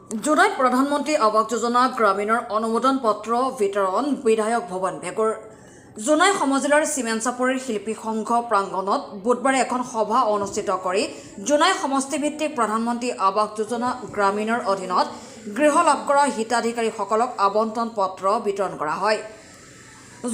জুলাইত প্ৰধানমন্ত্ৰী আৱাস যোজনা গ্ৰামীণৰ অনুমোদন পত্ৰ বিতৰণ বিধায়ক ভৱন ভেগুৰ জোনাই সমজিলাৰ চিমেণ্ট চাপৰিৰ শিল্পী সংঘ প্ৰাংগণত বুধবাৰে এখন সভা অনুষ্ঠিত কৰি জোনাই সমষ্টিভিত্তিক প্ৰধানমন্ত্ৰী আৱাস যোজনা গ্ৰামীণৰ অধীনত গৃহ লাভ কৰা হিতাধিকাৰীসকলক আবণ্টন পত্ৰ বিতৰণ কৰা হয়।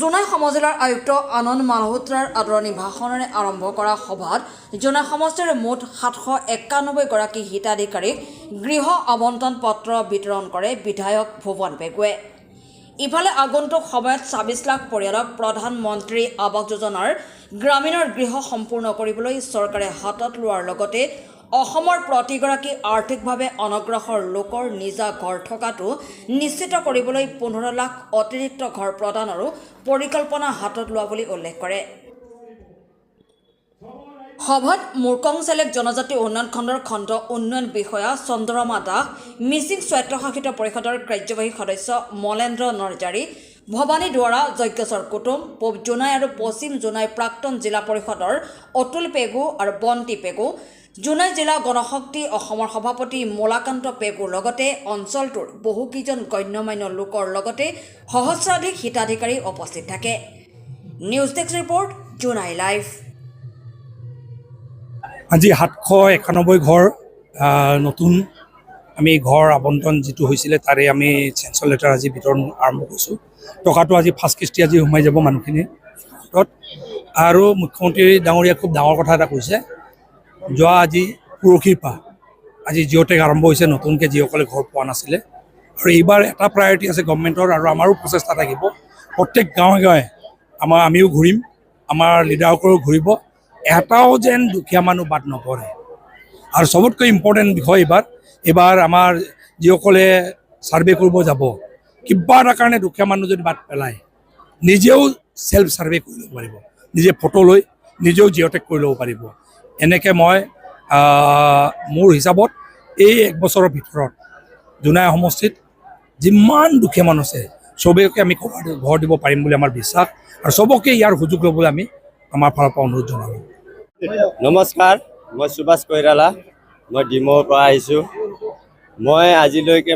জোনাই সমজিলাৰ আয়ুক্ত আনন্দ মালহোত্ৰাৰ আদৰণি ভাষণেৰে আৰম্ভ কৰা সভাত জোনাই সমষ্টিৰ মুঠ 791 গৰাকী হিতাধিকাৰীক গৃহ আবণ্টন পত্ৰ বিতৰণ কৰে বিধায়ক ভুৱন পেগুৱে। ইফালে আগন্তুক সময়ত 26 লাখ পৰিয়ালক প্ৰধানমন্ত্ৰী আৱাস যোজনাৰ গ্ৰামীণৰ গৃহ সম্পূৰ্ণ কৰিবলৈ চৰকাৰে হাতত লোৱাৰ লগতে অসমৰ প্ৰতিগৰাকী আৰ্থিকভাৱে অনগ্ৰসৰ লোকৰ নিজা ঘৰ থকাটো নিশ্চিত কৰিবলৈ 15 লাখ অতিৰিক্ত ঘৰ প্ৰদানৰো পৰিকল্পনা হাতত লোৱা বুলি উল্লেখ কৰে। সভাত মুৰকং চেলেক জনজাতি উন্নয়ন খণ্ডৰ খণ্ড উন্নয়ন বিষয়া চন্দ্ৰমা দাস, মিচিং স্বায়ত্তশাসিত পৰিষদৰ কাৰ্যবাহী সদস্য মলেন্দ্ৰ নৰজাৰী, ভৱানী দুৱাৰা, যজ্ঞেশ্বৰ কুটুম, পূব জোনাই আৰু পশ্চিম জোনাই প্ৰাক্তন জিলা পৰিষদৰ অতুল পেগু আৰু বন্তি পেগু, জোনাই জিলা গণশক্তি অসমৰ সভাপতি মোলাকান্ত পেগুৰ লগতে অঞ্চলটোৰ বহুকেইজন গণ্যমান্য লোকৰ লগতে সহস্ৰাধিক হিতাধিকাৰী উপস্থিত থাকে। News desk report, Jonai live. আজি 791 ঘৰ নতুন আমি ঘৰ আবণ্টন যিটো হৈছিলে তাৰে আমি চেঞ্চৰ লেটাৰ আজি বিতৰণ আৰম্ভ কৰিছোঁ। টকাটো আজি ফাৰ্ষ্ট কিস্তি আজি সোমাই যাব মানুহখিনিৰ হাতত। আৰু মুখ্যমন্ত্ৰী ডাঙৰীয়া খুব ডাঙৰ কথা এটা কৈছে, যোৱা আজি পৰহিৰ পৰা আজি জিঅ'টেক আৰম্ভ হৈছে নতুনকৈ যিসকলে ঘৰ পোৱা নাছিলে। আৰু এইবাৰ এটা প্ৰায়ৰিটি আছে গভৰ্ণমেণ্টৰ আৰু আমাৰো প্ৰচেষ্টা থাকিব, প্ৰত্যেক গাঁৱে গাঁৱে আমিও ঘূৰিম, আমাৰ লিডাৰসকলেও ঘূৰিব, এটাও যেন দুখীয়া মানুহ বাদ নপৰে। আৰু চবতকৈ ইম্পৰ্টেণ্ট বিষয় এইবাৰ আমাৰ যিসকলে ছাৰ্ভে কৰিব যাব, কিবা এটা কাৰণে দুখীয়া মানুহ যদি বাদ পেলায় নিজেও ছেল্ফ ছাৰ্ভে কৰি ল'ব পাৰিব, নিজে ফটো লৈ নিজেও জিঅ'টেক কৰি ল'ব পাৰিব। এনেকৈ মই মোৰ হিচাপত এই 1 বছৰৰ ভিতৰত জোনাই সমষ্টিত যিমান দুখীয়া মানুহ আছে চবেকে আমি ঘৰ দিব পাৰিম বুলি আমাৰ বিশ্বাস, আৰু চবকে ইয়াৰ সুযোগ ল'বলৈ আমি আমাৰ ফালৰ পৰা অনুৰোধ জনালোঁ। নমস্কাৰ, মই সুভাষ কৈৰালা, মই ডিমৌৰ পৰা আহিছোঁ। মই আজিলৈকে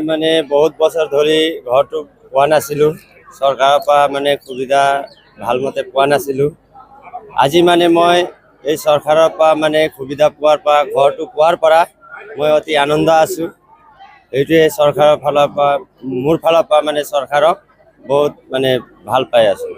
বহুত বছৰ ধৰি ঘৰটো পোৱা নাছিলোঁ, চৰকাৰৰ পৰা সুবিধা ভালমতে পোৱা নাছিলোঁ। আজি মই এই চৰকাৰৰ পৰা সুবিধা পোৱাৰ পৰা ঘৰটো পোৱাৰ পৰা মই অতি আনন্দ আছোঁ। এইটোৱে চৰকাৰৰ ফালৰ পৰা মোৰ ফালৰ পৰা চৰকাৰক বহুত ভাল পাই আছোঁ।